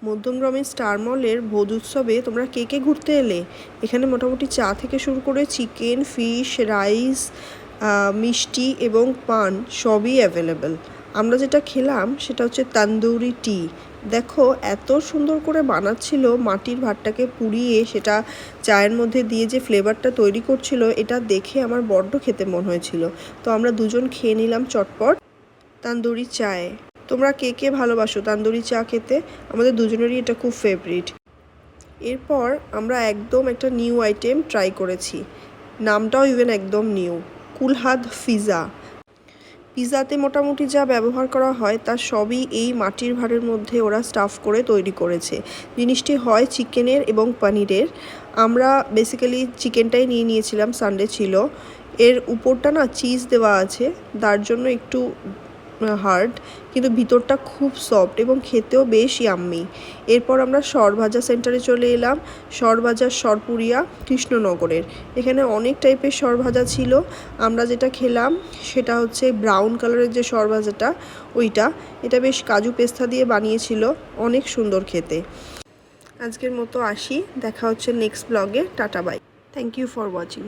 মধ্যমগ্রামের star মলের ভোজ উৎসবে তোমরা কে কে ঘুরতে এলে? এখানে মোটামুটি চা থেকে শুরু করে চিকেন, ফিশ, রাইস, মিষ্টি এবং পান সবই অ্যাভেলেবেল। আমরা যেটা খেলাম সেটা হচ্ছে তন্দুরি টি। দেখো এত সুন্দর করে বানাচ্ছিল, মাটির ভাতটাকে পুড়িয়ে সেটা চায়ের মধ্যে দিয়ে যে ফ্লেভারটা তৈরি করছিল, এটা দেখে আমার বড্ড খেতে মন হয়েছিল। তো আমরা দুজন খেয়ে নিলাম চটপট তন্দুরি চায়ে। তোমরা কে কে ভালোবাসো তন্দুরি চা খেতে? আমাদের দুজনেরই এটা খুব ফেভারিট। এরপর আমরা একদম একটা নিউ আইটেম ট্রাই করেছি, নামটাও ইভেন একদম নিউ, কুলহাদ পিৎজা। পিৎজাতে মোটামুটি যা ব্যবহার করা হয় তার সবই এই মাটির ভাঁড়ের মধ্যে ওরা স্টাফ করে তৈরি করেছে। জিনিসটি হয় চিকেনের এবং পনিরের। আমরা বেসিক্যালি চিকেনটাই নিয়ে নিয়েছিলাম, সানডে ছিল। এর উপরটা না চিজ দেওয়া আছে, তার জন্য একটু হার্ড, কিন্তু ভিতরটা খুব সফট এবং খেতেও বেশ ইয়াম্মি। এরপর আমরা সরভাজা সেন্টারে চলে এলাম, সরভাজা সরপুরিয়া কৃষ্ণনগরের। এখানে অনেক টাইপের সরভাজা ছিল। আমরা যেটা খেলাম সেটা হচ্ছে ব্রাউন কালারের যে সরভাজাটা, ওইটা। এটা বেশ কাজু পেস্তা দিয়ে বানিয়েছিল, অনেক সুন্দর খেতে। আজকের মতো আসি, দেখা হচ্ছে নেক্সট ব্লগে। Tata bye, thank you for watching.